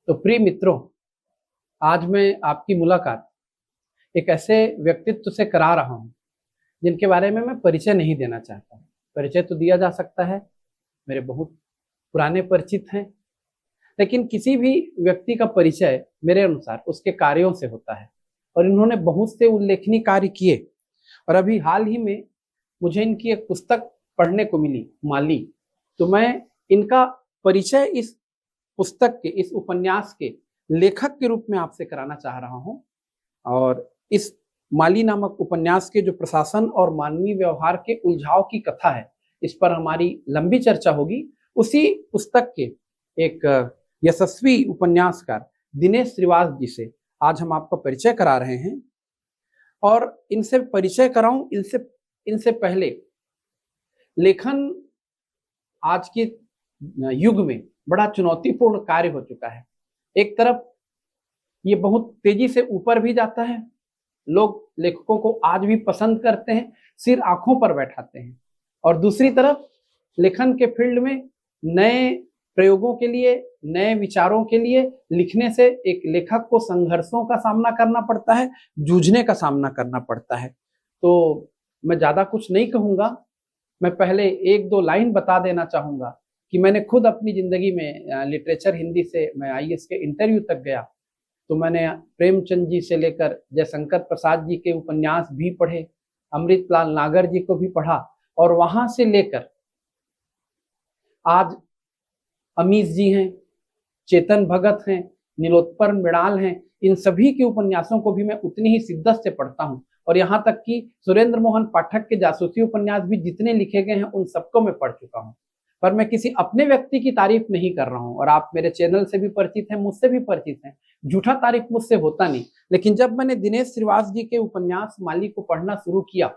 तो प्रिय मित्रों, आज मैं आपकी मुलाकात एक ऐसे व्यक्तित्व से करा रहा हूं जिनके बारे में मैं परिचय नहीं देना चाहता। परिचय तो दिया जा सकता है, मेरे बहुत पुराने परिचित हैं, लेकिन किसी भी व्यक्ति का परिचय मेरे अनुसार उसके कार्यों से होता है और इन्होंने बहुत से उल्लेखनीय कार्य किए। और अभी हाल ही में मुझे इनकी एक पुस्तक पढ़ने को मिली, माली। तो मैं इनका परिचय इस पुस्तक के, इस उपन्यास के लेखक के रूप में आपसे कराना चाह रहा हूं। और इस माली नामक उपन्यास के जो प्रशासन और मानवीय व्यवहार के उलझाव की कथा है, इस पर हमारी लंबी चर्चा होगी। उसी पुस्तक के एक यशस्वी उपन्यासकार दिनेश श्रीवास जी से आज हम आपका परिचय करा रहे हैं। और इनसे परिचय कराऊं, इनसे पहले लेखन आज के युग में बड़ा चुनौतीपूर्ण कार्य हो चुका है। एक तरफ ये बहुत तेजी से ऊपर भी जाता है, लोग लेखकों को आज भी पसंद करते हैं, सिर आंखों पर बैठाते हैं। और दूसरी तरफ लेखन के फील्ड में नए प्रयोगों के लिए, नए विचारों के लिए लिखने से एक लेखक को संघर्षों का सामना करना पड़ता है, जूझने का सामना करना पड़ता है। तो मैं ज्यादा कुछ नहीं कहूंगा, मैं पहले एक दो लाइन बता देना चाहूंगा कि मैंने खुद अपनी जिंदगी में लिटरेचर हिंदी से मैं आईएएस के इंटरव्यू तक गया, तो मैंने प्रेमचंद जी से लेकर जयशंकर प्रसाद जी के उपन्यास भी पढ़े, अमृतलाल नागर जी को भी पढ़ा, और वहां से लेकर आज अमीश जी हैं, चेतन भगत हैं, नीलोत्पल मृणाल हैं, इन सभी के उपन्यासों को भी मैं उतनी ही शिद्दत से पढ़ता हूं। और यहाँ तक कि सुरेंद्र मोहन पाठक के जासूसी उपन्यास भी जितने लिखे गए हैं उन सबको मैं पढ़ चुका हूँ। पर मैं किसी अपने व्यक्ति की तारीफ नहीं कर रहा हूँ, और आप मेरे चैनल से भी परिचित हैं, मुझसे भी परिचित हैं, झूठा तारीफ मुझसे होता नहीं। लेकिन जब मैंने दिनेश श्रीवास जी के उपन्यास माली को पढ़ना शुरू किया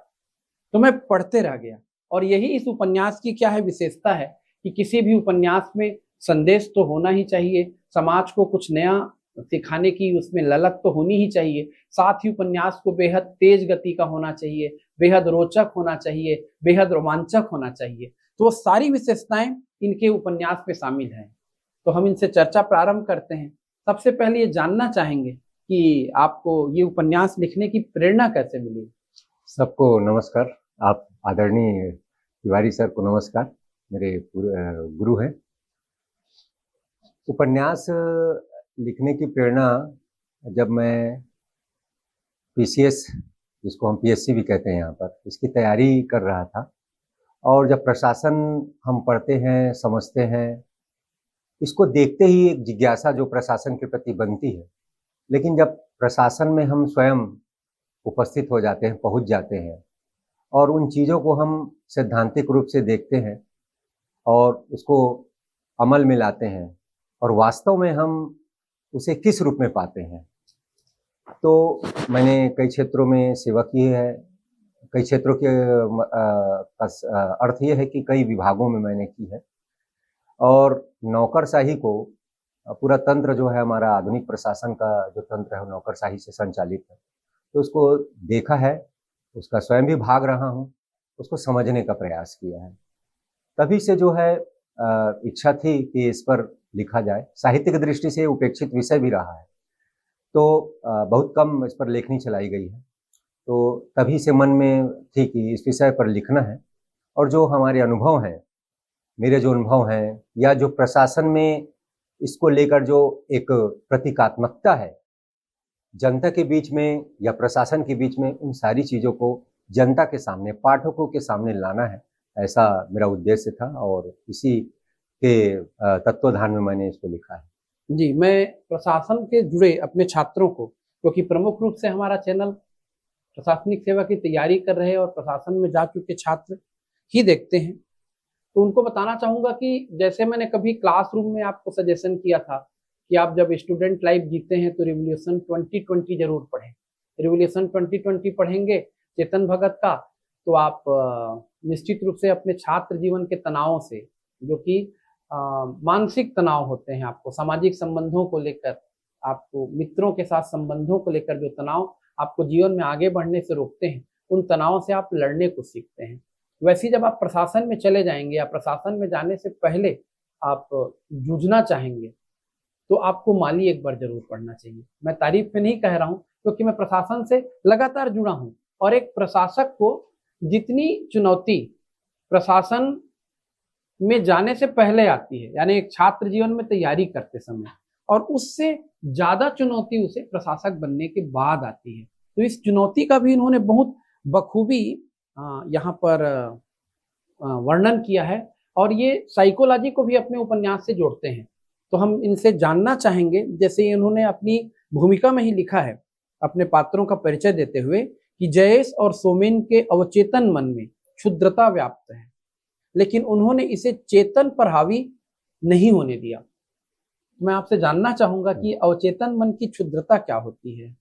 तो मैं पढ़ते रह गया। और यही इस उपन्यास की क्या है विशेषता है कि किसी भी उपन्यास में संदेश तो होना ही चाहिए, समाज को कुछ नया सिखाने की उसमें ललक तो होनी ही चाहिए, साथ ही उपन्यास को बेहद तेज गति का होना चाहिए, बेहद रोचक होना चाहिए, बेहद रोमांचक होना चाहिए। तो वो सारी विशेषताएं इनके उपन्यास में शामिल हैं। तो हम इनसे चर्चा प्रारंभ करते हैं। सबसे पहले ये जानना चाहेंगे कि आपको ये उपन्यास लिखने की प्रेरणा कैसे मिली। सबको नमस्कार। आप आदरणीय तिवारी सर को नमस्कार, मेरे गुरु हैं। उपन्यास लिखने की प्रेरणा जब मैं पीसीएस, जिसको हम पीएससी भी कहते हैं यहाँ पर, इसकी तैयारी कर रहा था, और जब प्रशासन हम पढ़ते हैं, समझते हैं, इसको देखते ही एक जिज्ञासा जो प्रशासन के प्रति बनती है। लेकिन जब प्रशासन में हम स्वयं उपस्थित हो जाते हैं, पहुँच जाते हैं, और उन चीज़ों को हम सैद्धांतिक रूप से देखते हैं और उसको अमल में लाते हैं, और वास्तव में हम उसे किस रूप में पाते हैं। तो मैंने कई क्षेत्रों में सेवा की है, कई क्षेत्रों के अर्थ ये है कि कई विभागों में मैंने की है, और नौकरशाही को, पूरा तंत्र जो है हमारा आधुनिक प्रशासन का जो तंत्र है वो नौकरशाही से संचालित है। तो उसको देखा है, उसका स्वयं भी भाग रहा हूँ, उसको समझने का प्रयास किया है। तभी से जो है इच्छा थी कि इस पर लिखा जाए। साहित्य की दृष्टि से उपेक्षित विषय भी रहा है, तो बहुत कम इस पर लेखनी चलाई गई है। तो तभी से मन में थी कि इस विषय पर लिखना है, और जो हमारे अनुभव हैं, मेरे जो अनुभव हैं, या जो प्रशासन में इसको लेकर जो एक प्रतीकात्मकता है जनता के बीच में या प्रशासन के बीच में, उन सारी चीज़ों को जनता के सामने, पाठकों के सामने लाना है, ऐसा मेरा उद्देश्य था, और इसी के तत्वाधान में मैंने इसको लिखा है। जी, मैं प्रशासन के जुड़े अपने छात्रों को, क्योंकि प्रमुख रूप से हमारा चैनल प्रशासनिक सेवा की तैयारी कर रहे और प्रशासन में जा चुके छात्र ही देखते हैं, तो उनको बताना चाहूँगा कि जैसे मैंने कभी क्लासरूम में आपको सजेशन किया था कि आप जब स्टूडेंट लाइफ जीते हैं तो रिवॉल्यूशन 2020 जरूर पढ़ें। रिवॉल्यूशन 2020 पढ़ेंगे चेतन भगत का, तो आप निश्चित रूप से अपने छात्र जीवन के तनावों से, जो कि मानसिक तनाव होते हैं, आपको सामाजिक संबंधों को लेकर, आपको मित्रों के साथ संबंधों को लेकर जो तनाव आपको जीवन में आगे बढ़ने से रोकते हैं, उन तनावों से आप लड़ने को सीखते हैं। वैसे ही जब आप प्रशासन में चले जाएंगे या प्रशासन में जाने से पहले आप जूझना चाहेंगे तो आपको माली एक बार जरूर पढ़ना चाहिए। मैं तारीफ में नहीं कह रहा हूँ, क्योंकि मैं प्रशासन से लगातार जुड़ा हूँ और एक प्रशासक को जितनी चुनौती प्रशासन में जाने से पहले आती है, यानी एक छात्र जीवन में तैयारी करते समय, और उससे ज्यादा चुनौती उसे प्रशासक बनने के बाद आती है। तो इस चुनौती का भी इन्होंने बहुत बखूबी यहाँ पर वर्णन किया है, और ये साइकोलॉजी को भी अपने उपन्यास से जोड़ते हैं। तो हम इनसे जानना चाहेंगे, जैसे इन्होंने अपनी भूमिका में ही लिखा है अपने पात्रों का परिचय देते हुए कि जयेश और सोमेन के अवचेतन मन में क्षुद्रता व्याप्त है, लेकिन उन्होंने इसे चेतन पर हावी नहीं होने दिया। मैं आपसे जानना चाहूंगा कि अवचेतन मन की क्षुद्रता क्या होती है।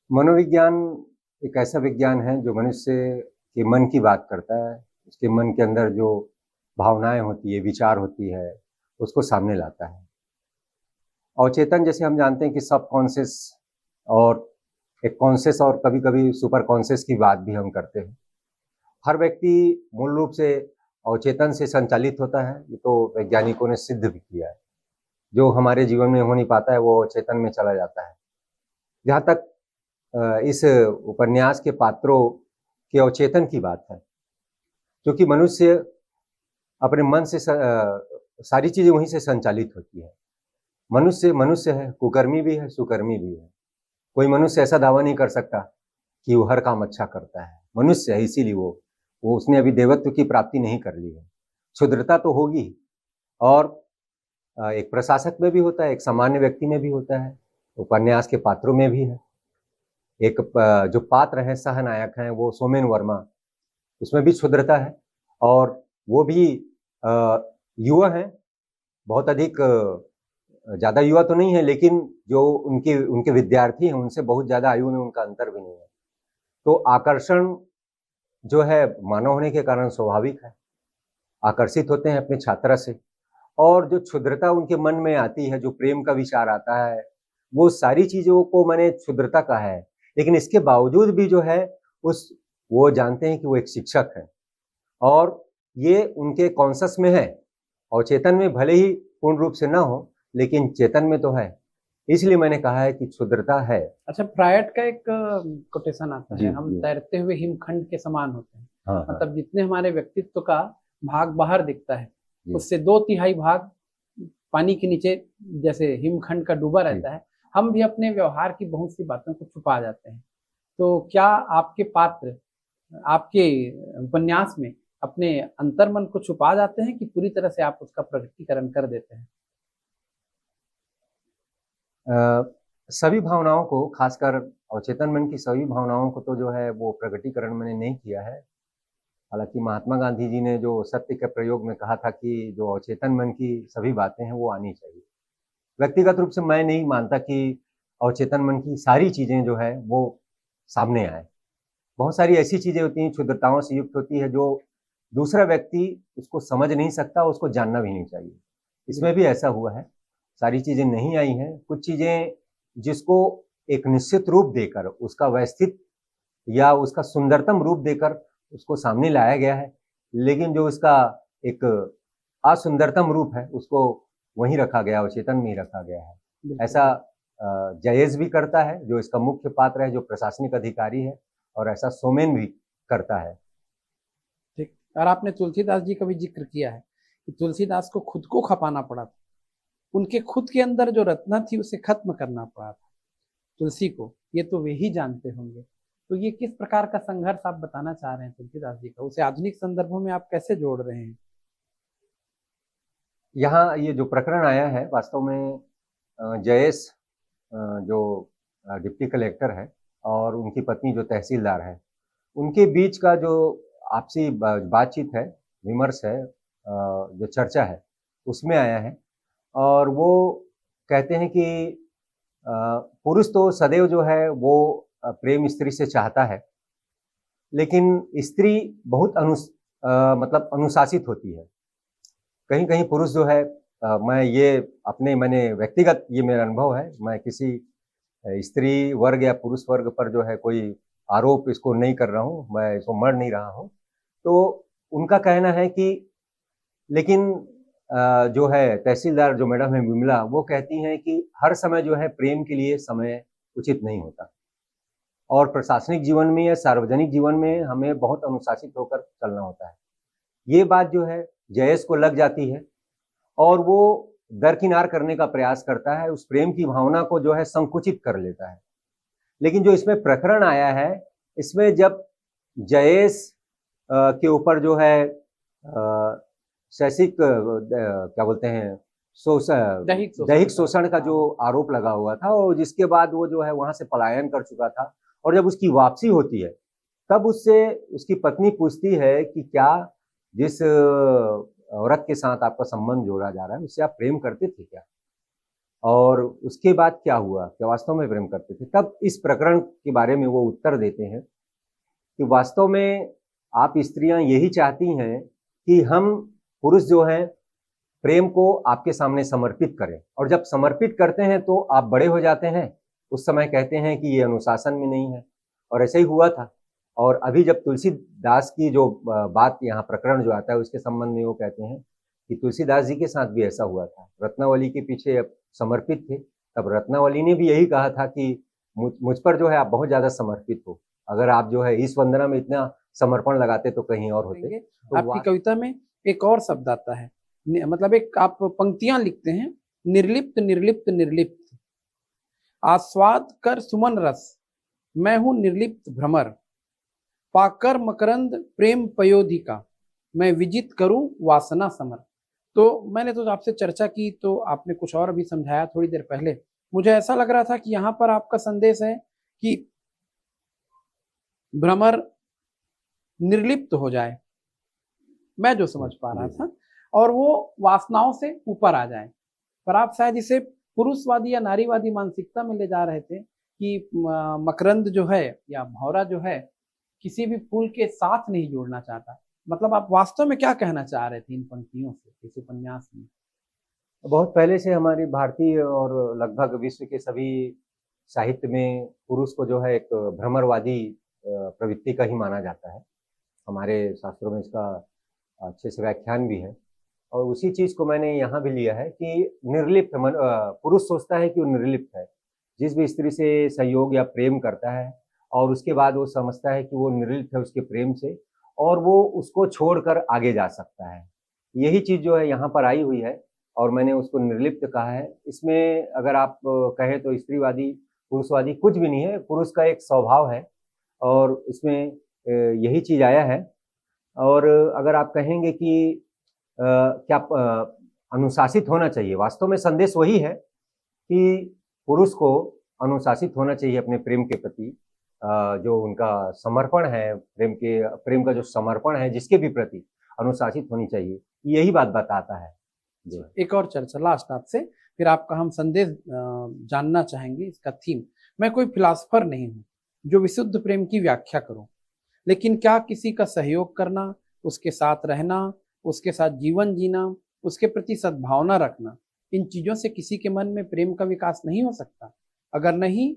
मनोविज्ञान एक ऐसा विज्ञान है जो मनुष्य के मन की बात करता है, उसके मन के अंदर जो भावनाएं होती है, विचार होती है, उसको सामने लाता है। अवचेतन जैसे हम जानते हैं कि सब कॉन्शियस और एक कॉन्शियस और कभी कभी सुपर कॉन्शियस की बात भी हम करते हैं। हर व्यक्ति मूल रूप से अवचेतन से संचालित होता है, ये तो वैज्ञानिकों ने सिद्ध भी किया है। जो हमारे जीवन में हो नहीं पाता है वो अवचेतन में चला जाता है। जहाँ तक इस उपन्यास के पात्रों के अवचेतन की बात है, क्योंकि मनुष्य अपने मन से सारी चीजें वहीं से संचालित होती है। मनुष्य मनुष्य है, कुकर्मी भी है, सुकर्मी भी है। कोई मनुष्य ऐसा दावा नहीं कर सकता कि वो हर काम अच्छा करता है। मनुष्य है, इसीलिए वो उसने अभी देवत्व की प्राप्ति नहीं कर ली है। क्षुद्रता तो होगी, और एक प्रशासक में भी होता है, एक सामान्य व्यक्ति में भी होता है, उपन्यास के पात्रों में भी है। एक जो पात्र है, सहनायक हैं, वो सोमेन वर्मा, उसमें भी क्षुद्रता है, और वो भी युवा हैं, बहुत अधिक ज़्यादा युवा तो नहीं है, लेकिन जो उनके विद्यार्थी हैं उनसे बहुत ज़्यादा आयु में उनका अंतर भी नहीं है। तो आकर्षण जो है मानव होने के कारण स्वाभाविक है, आकर्षित होते हैं अपने छात्रा से। और जो क्षुद्रता उनके मन में आती है, जो प्रेम का विचार आता है, वो सारी चीज़ों को मैंने क्षुद्रता कहा है। लेकिन इसके बावजूद भी जो है वो जानते हैं कि वो एक शिक्षक है, और ये उनके कॉन्शस में है, और चेतन में भले ही पूर्ण रूप से ना हो, लेकिन चेतन में तो है। इसलिए मैंने कहा है कि क्षुद्रता है। अच्छा, फ्रायड का एक कोटेशन आता जी, है, हम जी। तैरते हुए हिमखंड के समान होते हैं। हाँ, मतलब जितने हमारे व्यक्तित्व का भाग बाहर दिखता है, जी। उससे 2/3 भाग पानी के नीचे जैसे हिमखंड का डूबा रहता है। हम भी अपने व्यवहार की बहुत सी बातों को छुपा जाते हैं। तो क्या आपके पात्र आपके उपन्यास में अपने अंतर्मन को छुपा जाते हैं कि पूरी तरह से आप उसका प्रकटीकरण कर देते हैं? सभी भावनाओं को, खासकर अवचेतन मन की सभी भावनाओं को तो जो है वो प्रकटीकरण मैंने नहीं किया है। हालांकि महात्मा गांधी जी ने जो सत्य के प्रयोग में कहा था कि जो अवचेतन मन की सभी बातें हैं वो आनी चाहिए। व्यक्तिगत रूप से मैं नहीं मानता कि अवचेतन मन की सारी चीजें जो है वो सामने आए। बहुत सारी ऐसी चीजें होती हैं, क्षुद्रताओं से युक्त होती है, जो दूसरा व्यक्ति उसको समझ नहीं सकता, उसको जानना भी नहीं चाहिए। इसमें भी ऐसा हुआ है, सारी चीजें नहीं आई हैं। कुछ चीजें जिसको एक निश्चित रूप देकर, उसका व्यवस्थित या उसका सुंदरतम रूप देकर उसको सामने लाया गया है, लेकिन जो उसका एक असुंदरतम रूप है उसको वहीं रखा गया, अवचेतन में ही रखा गया है। ऐसा जयेश भी करता है, जो इसका मुख्य पात्र है, जो प्रशासनिक अधिकारी है, और ऐसा सोमेन भी करता है। ठीक। और आपने तुलसीदास जी का भी जिक्र किया है कि तुलसीदास को खुद को खपाना पड़ा था, उनके खुद के अंदर जो रचना थी उसे खत्म करना पड़ा था तुलसी को। ये तो वे ही जानते होंगे। तो ये किस प्रकार का संघर्ष आप बताना चाह रहे हैं तुलसीदास जी का, उसे आधुनिक संदर्भों में आप कैसे जोड़ रहे हैं? यहाँ ये जो प्रकरण आया है, वास्तव में जयेश जो डिप्टी कलेक्टर है और उनकी पत्नी जो तहसीलदार है, उनके बीच का जो आपसी बातचीत है, विमर्श है, जो चर्चा है, उसमें आया है। और वो कहते हैं कि पुरुष तो सदैव जो है वो प्रेम स्त्री से चाहता है, लेकिन स्त्री बहुत मतलब अनुशासित होती है। कहीं कहीं पुरुष जो है, मैंने व्यक्तिगत ये मेरा अनुभव है, मैं किसी स्त्री वर्ग या पुरुष वर्ग पर जो है कोई आरोप इसको नहीं कर रहा हूँ, मैं इसको मढ़ नहीं रहा हूँ। तो उनका कहना है कि लेकिन जो है तहसीलदार जो मैडम है विमला, वो कहती हैं कि हर समय जो है प्रेम के लिए समय उचित नहीं होता और प्रशासनिक जीवन में या सार्वजनिक जीवन में हमें बहुत अनुशासित होकर चलना होता है। ये बात जो है जयेश को लग जाती है और वो दरकिनार करने का प्रयास करता है, उस प्रेम की भावना को जो है संकुचित कर लेता है। लेकिन जो इसमें प्रकरण आया है, इसमें जब जयेश के ऊपर जो है शैक्षिक क्या बोलते हैं दैहिक शोषण का जो आरोप लगा हुआ था और जिसके बाद वो जो है वहां से पलायन कर चुका था और जब उसकी वापसी होती है तब उससे उसकी पत्नी पूछती है कि क्या जिस औरत के साथ आपका संबंध जोड़ा जा रहा है उससे आप प्रेम करते थे क्या, और उसके बाद क्या हुआ, क्या वास्तव में प्रेम करते थे। तब इस प्रकरण के बारे में वो उत्तर देते हैं कि वास्तव में आप स्त्रियां यही चाहती हैं कि हम पुरुष जो हैं प्रेम को आपके सामने समर्पित करें, और जब समर्पित करते हैं तो आप बड़े हो जाते हैं, उस समय कहते हैं कि ये अनुशासन में नहीं है, और ऐसा ही हुआ था। और अभी जब तुलसीदास की जो बात यहाँ प्रकरण जो आता है उसके संबंध में वो कहते हैं कि तुलसीदास जी के साथ भी ऐसा हुआ था, रत्नावली के पीछे अब समर्पित थे, तब रत्नावली ने भी यही कहा था कि मुझ पर जो है आप बहुत ज्यादा समर्पित हो, अगर आप जो है इस वंदना में इतना समर्पण लगाते तो कहीं और होते। तो आपकी कविता में एक और शब्द आता है, मतलब एक आप पंक्तियां लिखते हैं, निर्लिप्त निर्लिप्त निर्लिप्त, आस्वाद कर सुमन रस, मैं हूं निर्लिप्त भ्रमर, पाकर मकरंद प्रेम पयोधिका, मैं विजित करूं वासना समर। तो मैंने तो आपसे चर्चा की तो आपने कुछ और भी समझाया थोड़ी देर पहले। मुझे ऐसा लग रहा था कि यहाँ पर आपका संदेश है कि भ्रमर निर्लिप्त हो जाए, मैं जो समझ पा रहा था, और वो वासनाओं से ऊपर आ जाए। पर आप शायद इसे पुरुषवादी या नारीवादी मानसिकता में ले जा रहे थे कि मकरंद जो है या भौरा जो है किसी भी फूल के साथ नहीं जोड़ना चाहता। मतलब आप वास्तव में क्या कहना चाह रहे थे इन पंक्तियों से, इस उपन्यास में? बहुत पहले से हमारी भारतीय और लगभग विश्व के सभी साहित्य में पुरुष को जो है एक भ्रमरवादी प्रवृत्ति का ही माना जाता है। हमारे शास्त्रों में इसका अच्छे से व्याख्यान भी है, और उसी चीज को मैंने यहाँ भी लिया है कि निर्लिप्त पुरुष सोचता है कि वो निर्लिप्त है, जिस भी स्त्री से सहयोग या प्रेम करता है और उसके बाद वो समझता है कि वो निर्लिप्त है उसके प्रेम से और वो उसको छोड़कर आगे जा सकता है। यही चीज जो है यहाँ पर आई हुई है और मैंने उसको निर्लिप्त कहा है। इसमें अगर आप कहें तो स्त्रीवादी पुरुषवादी कुछ भी नहीं है, पुरुष का एक स्वभाव है और इसमें यही चीज आया है। और अगर आप कहेंगे कि क्या अनुशासित होना चाहिए, वास्तव में संदेश वही है कि पुरुष को अनुशासित होना चाहिए अपने प्रेम के प्रति। जो उनका समर्पण है, प्रेम का जो समर्पण है जिसके भी प्रति अनुशासित होनी चाहिए, यही बात बताता है। जो एक और चर्चा लास्ट आपसे, फिर आपका हम संदेश जानना चाहेंगे, इसका थीम। मैं कोई फिलासफर नहीं हूँ जो विशुद्ध प्रेम की व्याख्या करूं, लेकिन क्या किसी का सहयोग करना, उसके साथ रहना, उसके साथ जीवन जीना, उसके प्रति सद्भावना रखना, इन चीजों से किसी के मन में प्रेम का विकास नहीं हो सकता? अगर नहीं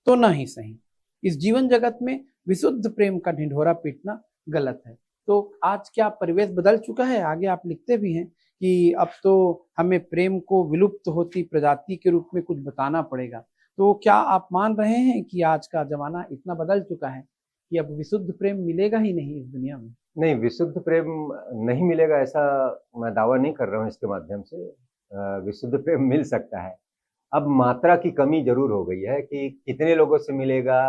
तो ना ही सही। इस जीवन जगत में विशुद्ध प्रेम का ढिंढोरा पीटना गलत है। तो आज क्या परिवेश बदल चुका है? आगे आप लिखते भी हैं कि अब तो हमें प्रेम को विलुप्त होती प्रजाति के रूप में कुछ बताना पड़ेगा। तो क्या आप मान रहे हैं कि आज का जमाना इतना बदल चुका है कि अब विशुद्ध प्रेम मिलेगा ही नहीं इस दुनिया में? नहीं, विशुद्ध प्रेम नहीं मिलेगा ऐसा मैं दावा नहीं कर रहा हूँ इसके माध्यम से। विशुद्ध प्रेम मिल सकता है। अब मात्रा की कमी जरूर हो गई है कि कितने लोगों से मिलेगा,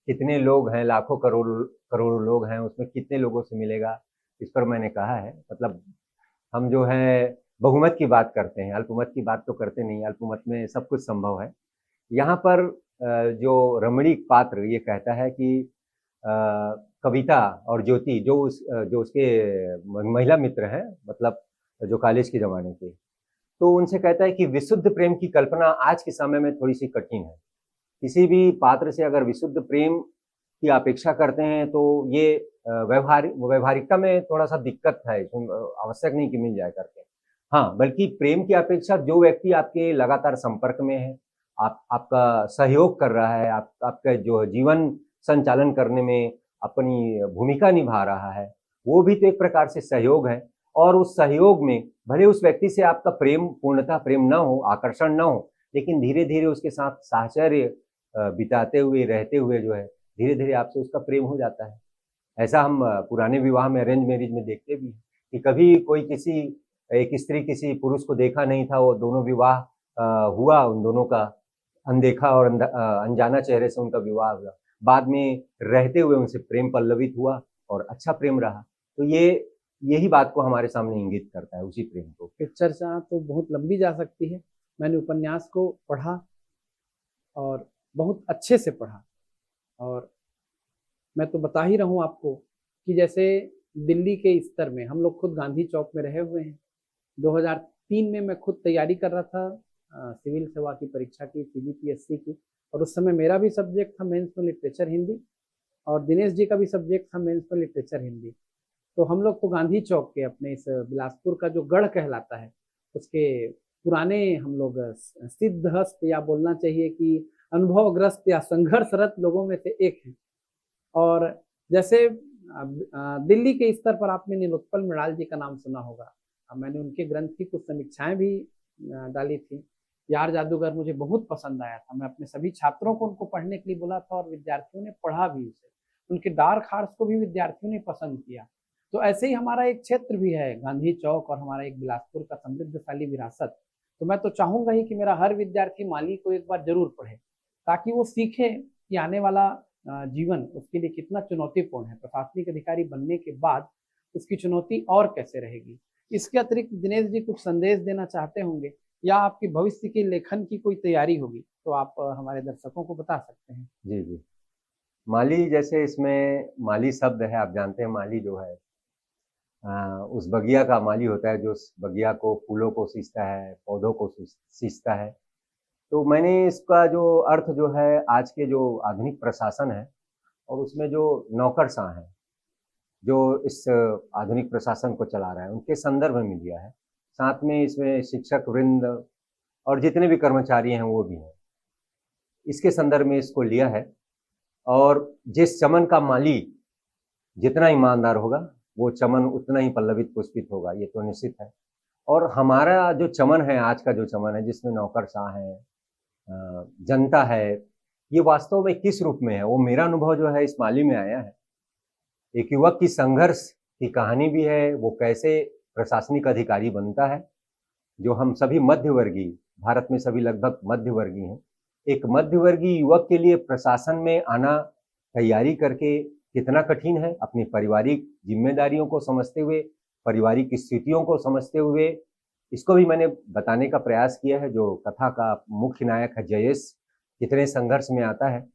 कितने लोग हैं, लाखों करोड़ों लोग हैं, उसमें कितने लोगों से मिलेगा, इस पर मैंने कहा है। मतलब हम जो है बहुमत की बात करते हैं, अल्पमत की बात तो करते नहीं। अल्पमत में सब कुछ संभव है। यहाँ पर जो रमणीक पात्र ये कहता है कि कविता और ज्योति जो उसके महिला मित्र हैं, मतलब जो कॉलेज के जमाने के, तो उनसे कहता है कि विशुद्ध प्रेम की कल्पना आज के समय में थोड़ी सी कठिन है। किसी भी पात्र से अगर विशुद्ध प्रेम की अपेक्षा करते हैं तो ये व्यवहारिकता में थोड़ा सा दिक्कत है, आवश्यक नहीं कि मिल जाए करके। हाँ, बल्कि प्रेम की अपेक्षा जो व्यक्ति आपके लगातार संपर्क में है, आपका सहयोग कर रहा है, आपका जो जीवन संचालन करने में अपनी भूमिका निभा रहा है, वो भी तो एक प्रकार से सहयोग है। और उस सहयोग में भले उस व्यक्ति से आपका प्रेम पूर्णतः प्रेम ना हो, आकर्षण ना हो, लेकिन धीरे-धीरे उसके साथ साहचर्य बिताते हुए, रहते हुए जो है, धीरे-धीरे आपसे उसका प्रेम हो जाता है। ऐसा हम पुराने विवाह में, अरेंज मैरिज में देखते भी हैं कि कभी कोई किसी एक स्त्री किसी पुरुष को देखा नहीं था, वो दोनों विवाह हुआ उन दोनों का, अनदेखा और अनजाना चेहरे से उनका विवाह हुआ। बाद में रहते हुए उनसे प्रेम पल्लवित हुआ और अच्छा प्रेम रहा। तो यही बात को हमारे सामने इंगित करता है, उसी प्रेम को। ये चर्चा तो बहुत लंबी जा सकती है। मैंने उपन्यास को पढ़ा और बहुत अच्छे से पढ़ा, और मैं तो बता ही रहा हूँ आपको कि जैसे दिल्ली के स्तर में हम लोग खुद गांधी चौक में रहे हुए हैं। 2003 में मैं खुद तैयारी कर रहा था सिविल सेवा की परीक्षा की, सीबीपीएससी की, और उस समय मेरा भी सब्जेक्ट था मेंस में लिटरेचर हिंदी, और दिनेश जी का भी सब्जेक्ट था मेंस में लिटरेचर हिंदी। तो हम लोग को गांधी चौक के अपने इस बिलासपुर का जो गढ़ कहलाता है, उसके पुराने हम लोग सिद्धहस्त, या बोलना चाहिए कि अनुभवग्रस्त या संघर्षरत लोगों में से एक हैं। और जैसे दिल्ली के स्तर पर आपने नीलोत्पल मृणाल जी का नाम सुना होगा। मैंने उनके ग्रंथ की कुछ समीक्षाएं भी डाली थी। यार जादूगर मुझे बहुत पसंद आया था। मैं अपने सभी छात्रों को उनको पढ़ने के लिए बोला था, और विद्यार्थियों ने पढ़ा भी उसे। उनके डार्क हार्ट्स को भी विद्यार्थियों ने पसंद किया। तो ऐसे ही हमारा एक क्षेत्र भी है गांधी चौक, और हमारा एक बिलासपुर का समृद्धशाली विरासत। तो मैं तो चाहूंगा ही कि मेरा हर विद्यार्थी माली को एक बार जरूर पढ़े, ताकि वो सीखे कि आने वाला जीवन उसके लिए कितना चुनौतीपूर्ण है। प्रशासनिक अधिकारी बनने के बाद उसकी चुनौती और कैसे रहेगी। इसके अतिरिक्त दिनेश जी कुछ संदेश देना चाहते होंगे, या आपकी भविष्य की लेखन की कोई तैयारी होगी, तो आप हमारे दर्शकों को बता सकते हैं। जी, जी। माली, जैसे इसमें माली शब्द है, आप जानते हैं माली जो है उस बगिया का माली होता है, जो उस बगिया को, फूलों को सींचता है, पौधों को सींचता है। तो मैंने इसका जो अर्थ जो है आज के जो आधुनिक प्रशासन है और उसमें जो नौकरशाह हैं, जो इस आधुनिक प्रशासन को चला रहा है, उनके संदर्भ में लिया है। साथ में इसमें शिक्षक वृंद और जितने भी कर्मचारी हैं वो भी हैं, इसके संदर्भ में इसको लिया है। और जिस चमन का माली जितना ईमानदार होगा, वो चमन उतना ही पल्लवित पुष्पित होगा, ये तो निश्चित है। और हमारा जो चमन है, आज का जो चमन है, जिसमें नौकरशाह है, जनता है, ये वास्तव में किस रूप में है, वो मेरा अनुभव जो है इस माली में आया है। एक युवक की संघर्ष की कहानी भी है, वो कैसे प्रशासनिक अधिकारी बनता है, जो हम सभी मध्यवर्गीय, भारत में सभी लगभग मध्यवर्गीय हैं। एक मध्यवर्गीय युवक के लिए प्रशासन में आना, तैयारी करके कितना कठिन है, अपनी पारिवारिक जिम्मेदारियों को समझते हुए, पारिवारिक स्थितियों को समझते हुए, इसको भी मैंने बताने का प्रयास किया है। जो कथा का मुख्य नायक है जयेश, कितने संघर्ष में आता है,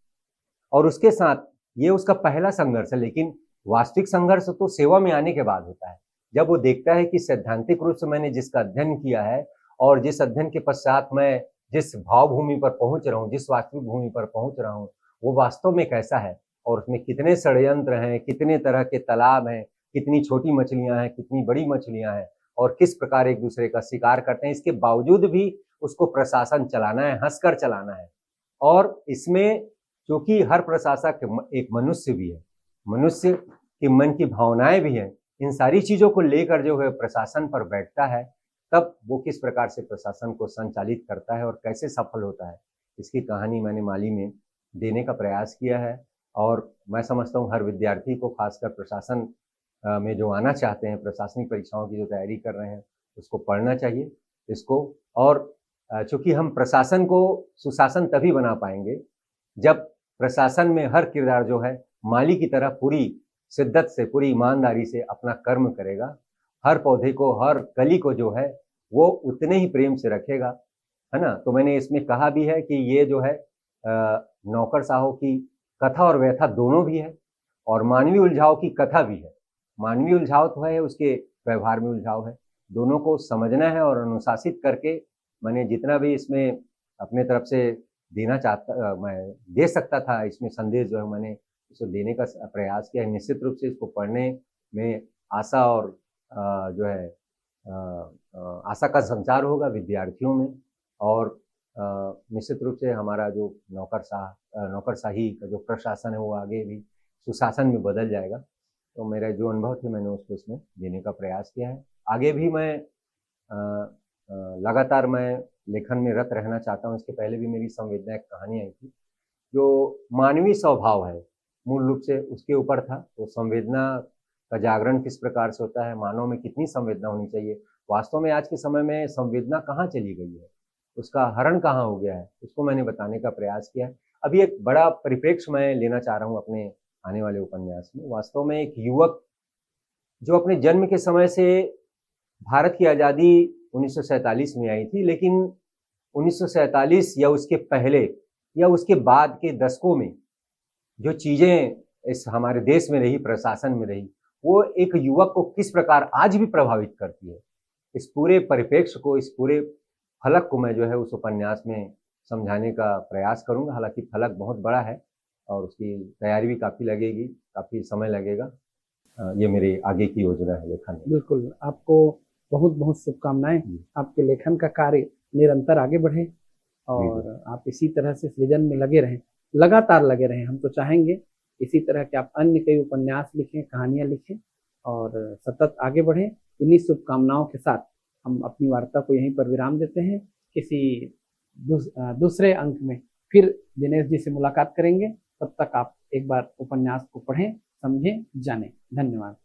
और उसके साथ ये उसका पहला संघर्ष है, लेकिन वास्तविक संघर्ष तो सेवा में आने के बाद होता है। जब वो देखता है कि सैद्धांतिक रूप से मैंने जिसका अध्ययन किया है और जिस अध्ययन के पश्चात मैं जिस भावभूमि पर पहुंच रहा हूँ, जिस वास्तविक भूमि पर पहुंच रहा हूँ, वो वास्तव में कैसा है, और उसमें कितने षड्यंत्र हैं, कितने तरह के तालाब हैं, कितनी छोटी मछलियां हैं, कितनी बड़ी मछलियां हैं, और किस प्रकार एक दूसरे का शिकार करते हैं। इसके बावजूद भी उसको प्रशासन चलाना है, हंसकर चलाना है। और इसमें क्योंकि हर प्रशासक एक मनुष्य भी है, मनुष्य के मन की भावनाएं भी हैं, इन सारी चीजों को लेकर जो है प्रशासन पर बैठता है, तब वो किस प्रकार से प्रशासन को संचालित करता है और कैसे सफल होता है, इसकी कहानी मैंने माली में देने का प्रयास किया है। और मैं समझता हूँ हर विद्यार्थी को, खासकर प्रशासन में जो आना चाहते हैं, प्रशासनिक परीक्षाओं की जो तैयारी कर रहे हैं, उसको पढ़ना चाहिए इसको। और चूंकि हम प्रशासन को सुशासन तभी बना पाएंगे जब प्रशासन में हर किरदार जो है माली की तरह पूरी शिद्दत से, पूरी ईमानदारी से अपना कर्म करेगा। हर पौधे को, हर कली को जो है वो उतने ही प्रेम से रखेगा, है ना। तो मैंने इसमें कहा भी है कि ये जो है नौकरशाहों की कथा और व्यथा दोनों भी है, और मानवीय उलझाव की कथा भी है। मानवीय उलझाव तो है, उसके व्यवहार में उलझाव है, दोनों को समझना है और अनुशासित करके मैंने जितना भी इसमें अपने तरफ से देना चाहता, मैं दे सकता था इसमें संदेश जो है, मैंने इसको देने का प्रयास किया है। निश्चित रूप से इसको पढ़ने में आशा और जो है आशा का संचार होगा विद्यार्थियों में, और निश्चित रूप से हमारा जो नौकरशाही का जो प्रशासन है वो आगे भी सुशासन में बदल जाएगा। तो मेरे जो अनुभव थे मैंने उसको इसमें देने का प्रयास किया है। आगे भी मैं लगातार मैं लेखन में रत रहना चाहता हूँ। इसके पहले भी मेरी संवेदना एक कहानी आई थी जो मानवीय स्वभाव है मूल रूप से उसके ऊपर था। तो संवेदना का जागरण किस प्रकार से होता है, मानव में कितनी संवेदना होनी चाहिए, वास्तव में आज के समय में संवेदना कहाँ चली गई है, उसका हरण कहाँ हो गया है, उसको मैंने बताने का प्रयास किया है। अभी एक बड़ा परिप्रेक्ष्य मैं लेना चाह रहा हूँ अपने आने वाले उपन्यास में। वास्तव में एक युवक जो अपने जन्म के समय से भारत की आज़ादी 1947 में आई थी, लेकिन 1947 या उसके पहले या उसके बाद के दशकों में जो चीज़ें इस हमारे देश में रही, प्रशासन में रही, वो एक युवक को किस प्रकार आज भी प्रभावित करती है। इस पूरे परिप्रेक्ष्य को, इस पूरे फलक को मैं जो है उस उपन्यास में समझाने का प्रयास करूँगा। हालाँकि फलक बहुत बड़ा है और उसकी तैयारी भी काफ़ी लगेगी, काफ़ी समय लगेगा। ये मेरी आगे की योजना है लेखन में। बिल्कुल, आपको बहुत-बहुत शुभकामनाएँ। आपके लेखन का कार्य निरंतर आगे बढ़े और आप इसी तरह से सृजन में लगे रहें, लगातार लगे रहें। हम तो चाहेंगे इसी तरह के आप अन्य कई उपन्यास लिखें, कहानियाँ लिखें और सतत आगे बढ़ें। इन्हीं शुभकामनाओं के साथ हम अपनी वार्ता को यहीं पर विराम देते हैं। किसी दूसरे अंक में फिर दिनेश जी से मुलाकात करेंगे। तब तक आप एक बार उपन्यास को पढ़ें, समझें, जानें। धन्यवाद।